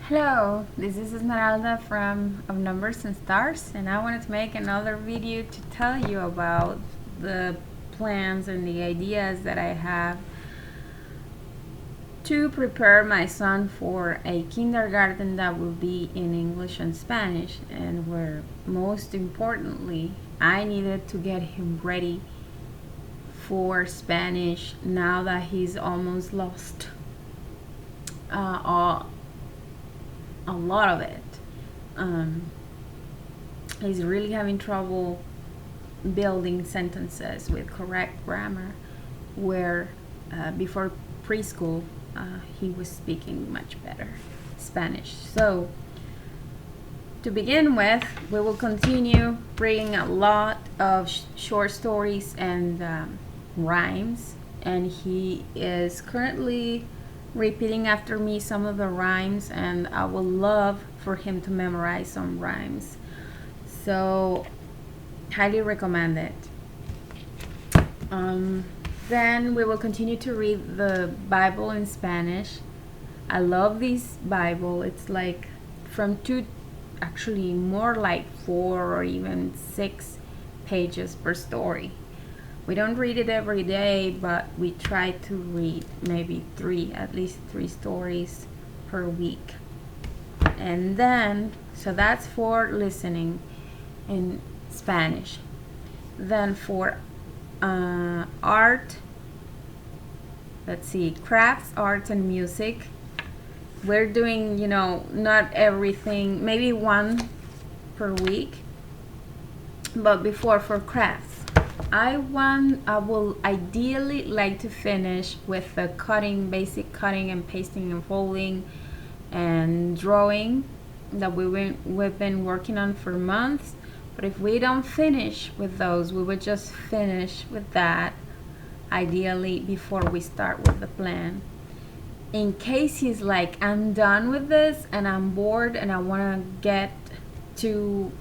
Hello, this is Esmeralda from Of Numbers and Stars, and I wanted to make another video to tell you about the plans and the ideas that I have to prepare my son for a kindergarten that will be in English and Spanish, and where most importantly I needed to get him ready for Spanish now that he's almost lost a lot of it. He's really having trouble building sentences with correct grammar, where before preschool he was speaking much better Spanish. So to begin with, we will continue reading a lot of short stories and rhymes, and he is currently repeating after me some of the rhymes, and I would love for him to memorize some rhymes. So highly recommend it. Then we will continue to read the Bible in Spanish. I love this Bible. It's like from actually more like 4 or even 6 pages per story. We don't read it every day, but we try to read maybe at least three stories per week. And then, so that's for listening in Spanish. Then for art, let's see, crafts, art, and music. We're doing, not everything, maybe one per week. But before, for crafts, I will ideally like to finish with the basic cutting and pasting and folding and drawing that we've been working on for months. But if we don't finish with those, we would just finish with that ideally before we start with the plan. In case he's like, I'm done with this and I'm bored and I want to get to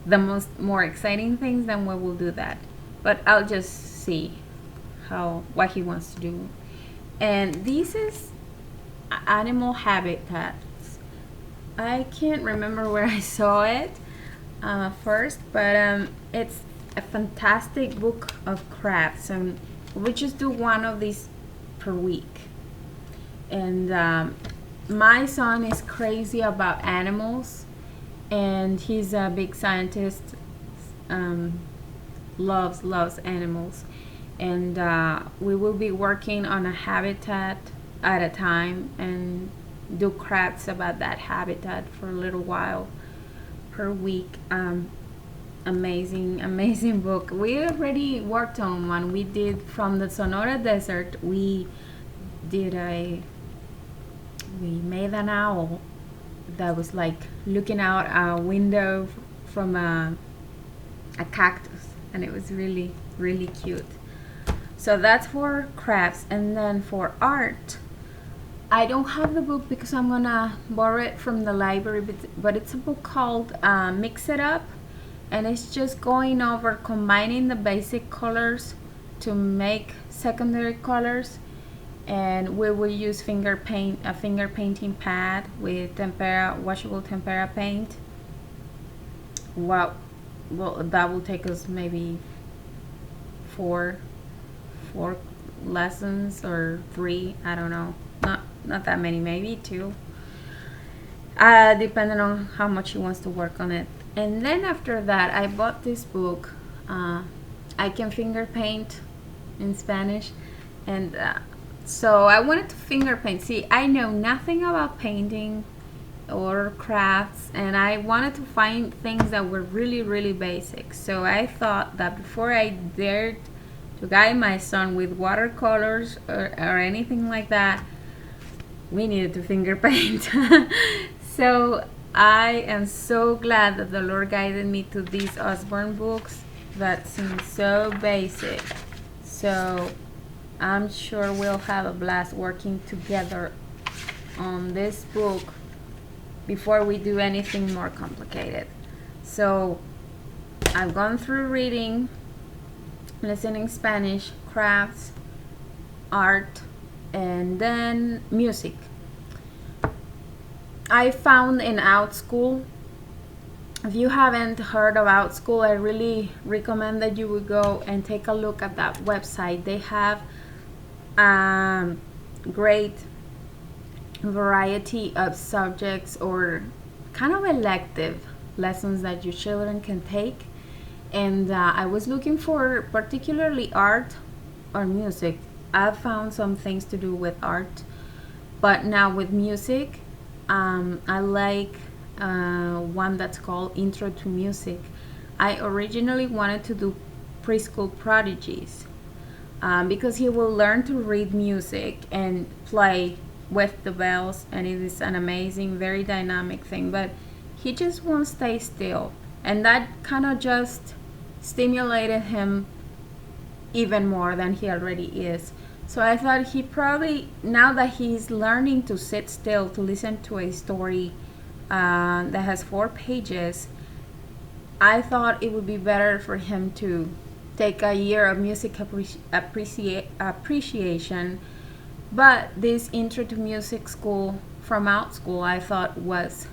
the more exciting things, then we will do that. But I'll just see what he wants to do. And this is animal habitats. I can't remember where I saw it first, but it's a fantastic book of crafts, and we just do one of these per week. And my son is crazy about animals, and he's a big scientist, loves animals, and we will be working on a habitat at a time and do crafts about that habitat for a little while per week. Amazing book. We already worked on one. We did from the Sonora Desert. We made an owl that was like looking out a window from a cactus, and it was really cute. So that's for crafts. And then for art, I don't have the book because I'm gonna borrow it from the library, but it's a book called Mix It Up, and it's just going over combining the basic colors to make secondary colors. And we will use a finger painting pad with washable tempera paint. Well, that will take us maybe four lessons or 3. I don't know. Not that many, maybe 2. Depending on how much he wants to work on it. And then after that, I bought this book. I can finger paint in Spanish, and so I wanted to finger paint. See, I know nothing about painting or crafts, and I wanted to find things that were really basic. So I thought that before I dared to guide my son with watercolors or anything like that, we needed to finger paint. So I am so glad that the Lord guided me to these Osborne books that seem so basic. So I'm sure we'll have a blast working together on this book before we do anything more complicated. So I've gone through reading, listening Spanish, crafts, art, and then music. I found in Outschool. If you haven't heard of Outschool, I really recommend that you would go and take a look at that website. They have great variety of subjects or kind of elective lessons that your children can take. And I was looking for particularly art or music. I found some things to do with art, but now with music, I like one that's called Intro to Music. I originally wanted to do preschool prodigies, because he will learn to read music and play with the bells, and it is an amazing, very dynamic thing. But he just won't stay still, and that kind of just stimulated him even more than he already is. So I thought he probably, now that he's learning to sit still to listen to a story that has 4 pages, I thought it would be better for him to take a year of music appreciation. But this Intro to Music school from Outschool, I thought was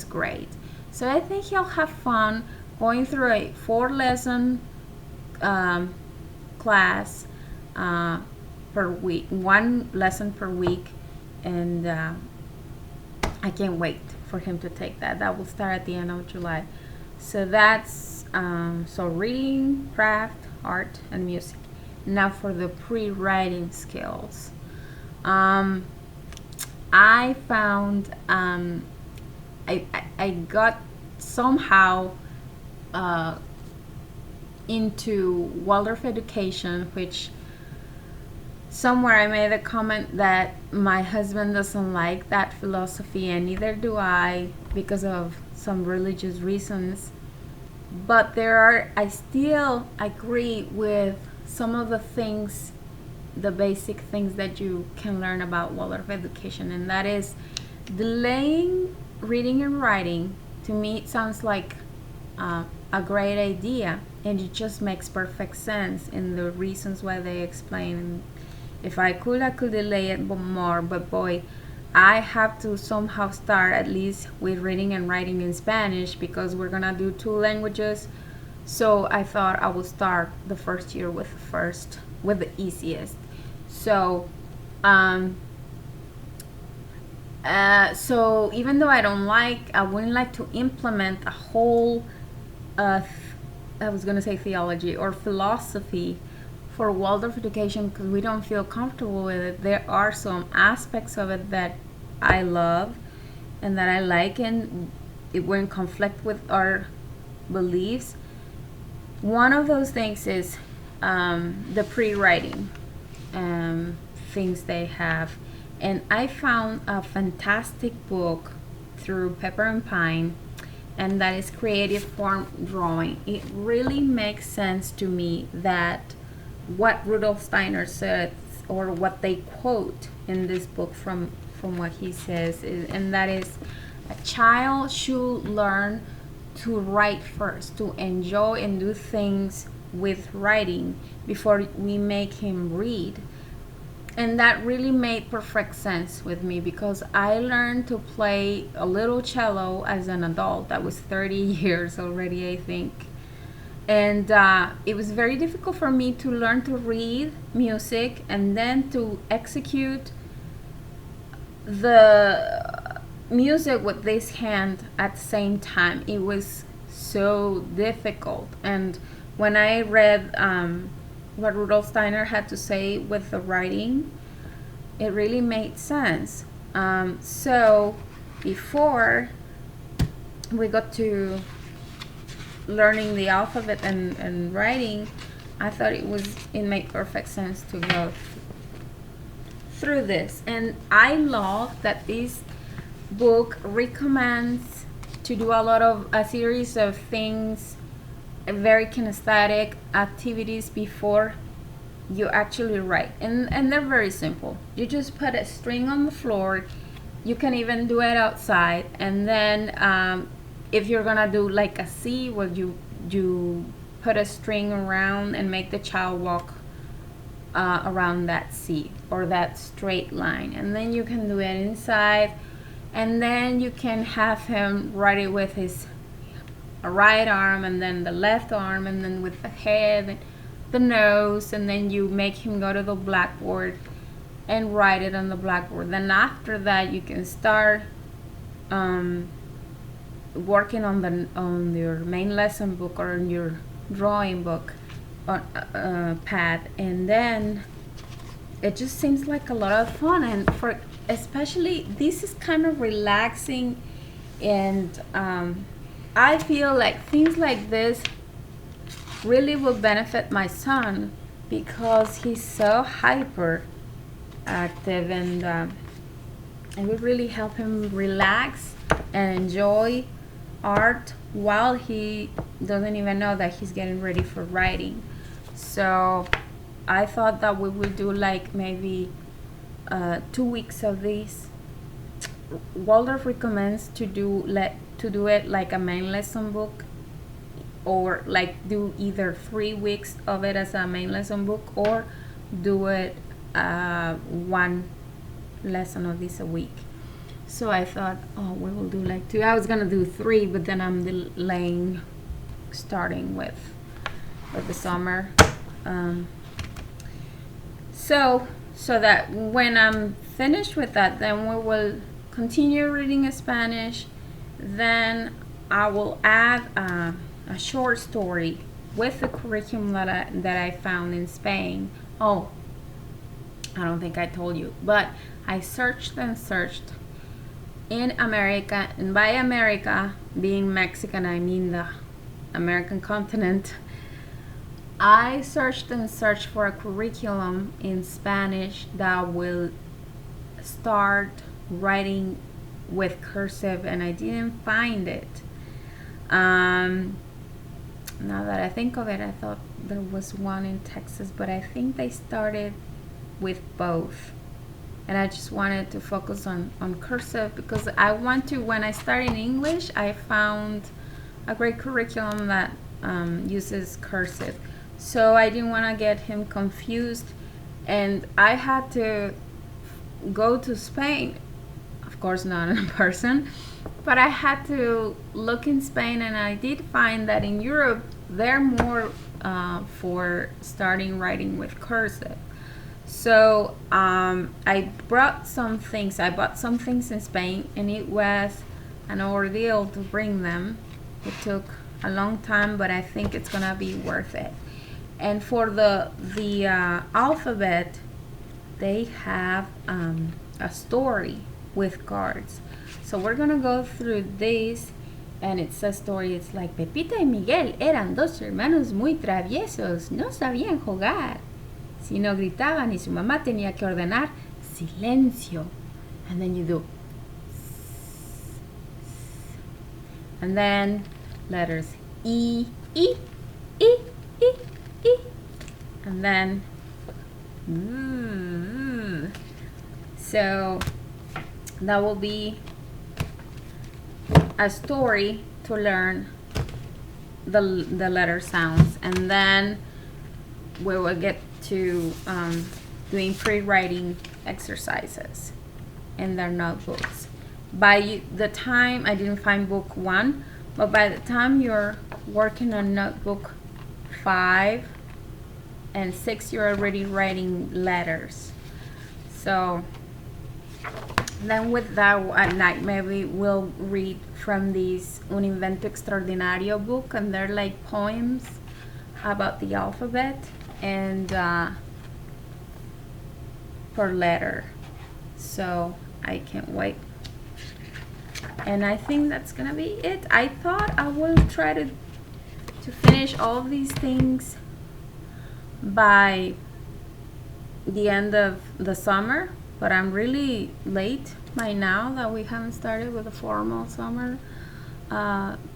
great. So I think he'll have fun going through a 4-lesson class per week, 1 lesson per week, and I can't wait for him to take that. That will start at the end of July. So that's so reading, craft, art, and music. Now for the pre-writing skills. I found I got somehow into Waldorf education, which somewhere I made a comment that my husband doesn't like that philosophy, and neither do I, because of some religious reasons. But I still agree with some of the things, the basic things that you can learn about Waldorf education, and that is delaying reading and writing. To me, it sounds like a great idea, and it just makes perfect sense in the reasons why they explain. And if I could delay it more, but boy, I have to somehow start at least with reading and writing in Spanish, because we're gonna do 2 languages. So I thought I would start the first year with the easiest. So so even though I wouldn't like to implement a whole I was gonna say theology or philosophy for Waldorf education, because we don't feel comfortable with it. There are some aspects of it that I love and that I like, and it wouldn't conflict with our beliefs. One of those things is the pre-writing things they have. And I found a fantastic book through Pepper and Pine, and that is Creative Form Drawing. It really makes sense to me that what Rudolf Steiner said, or what they quote in this book from what he says, and that is, a child should learn to write first, to enjoy and do things with writing before we make him read. And that really made perfect sense with me, because I learned to play a little cello as an adult. That was 30 years already, I think. And it was very difficult for me to learn to read music and then to execute the music with this hand at the same time. It was so difficult. And when I read what Rudolf Steiner had to say with the writing, it really made sense. So before we got to learning the alphabet and writing, I thought it made perfect sense to go through this. And I love that this book recommends to do a series of things, very kinesthetic activities before you actually write, and they're very simple. You just put a string on the floor. You can even do it outside, and then if you're gonna do like a C, well, you put a string around and make the child walk around that C or that straight line, and then you can do it inside. and then you can have him write it with his right arm, and then the left arm, and then with the head and the nose, and then you make him go to the blackboard and write it on the blackboard. Then after that you can start working on your main lesson book or on your drawing book on pad, and then it just seems like a lot of fun. And for especially this is kind of relaxing, and I feel like things like this really will benefit my son because he's so hyper active, and it would really help him relax and enjoy art while he doesn't even know that he's getting ready for writing. So I thought that we would do like maybe 2 weeks of these. Waldorf recommends to do it like a main lesson book, or like do either 3 weeks of it as a main lesson book, or do it 1 lesson of this a week. So I thought, oh, we will do like 2. I was gonna do 3, but then I'm delaying starting with the summer. So that when I'm finished with that, then we will continue reading Spanish. Then I will add a short story with the curriculum that I found in Spain. Oh, I don't think I told you, but I searched and searched in America, and by America being Mexican, I mean the American continent. I searched and searched for a curriculum in Spanish that will start writing with cursive, and I didn't find it. Now that I think of it, I thought there was one in Texas, but I think they started with both, and I just wanted to focus on cursive because I want to, when I start in English, I found a great curriculum that uses cursive. So I didn't want to get him confused, and I had to go to Spain, of course not in person, but I had to look in Spain, and I did find that in Europe they're more for starting writing with cursive. So I bought some things in Spain, and it was an ordeal to bring them. It took a long time, but I think it's gonna be worth it. And for the alphabet, they have a story with cards. So we're gonna go through this, and it's a story. It's like Pepita y Miguel eran dos hermanos muy traviesos, no sabían jugar. Si no gritaban y su mamá tenía que ordenar silencio. And then you do, and then letters E, E, E, E, E, and then so that will be a story to learn the letter sounds, and then we will get to doing pre-writing exercises in their notebooks. By the time, I didn't find book 1, but by the time you're working on notebook 5 and 6, you're already writing letters. So then with that, at night maybe we'll read from this Un Invento Extraordinario book, and they're like poems about the alphabet and per letter. So I can't wait. And I think that's gonna be it. I thought I will try to finish all of these things by the end of the summer, but I'm really late by now that we haven't started with the formal summer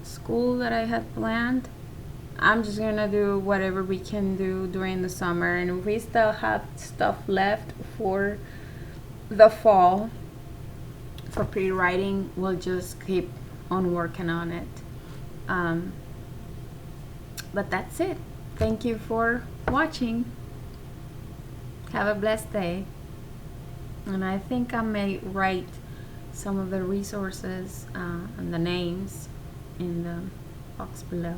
school that I had planned. I'm just gonna do whatever we can do during the summer, and if we still have stuff left for the fall for pre-writing, we'll just keep on working on it. But that's it. Thank you for watching. Have a blessed day. And I think I may write some of the resources and the names in the box below.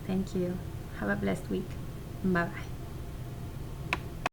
Thank you. Have a blessed week. Bye bye.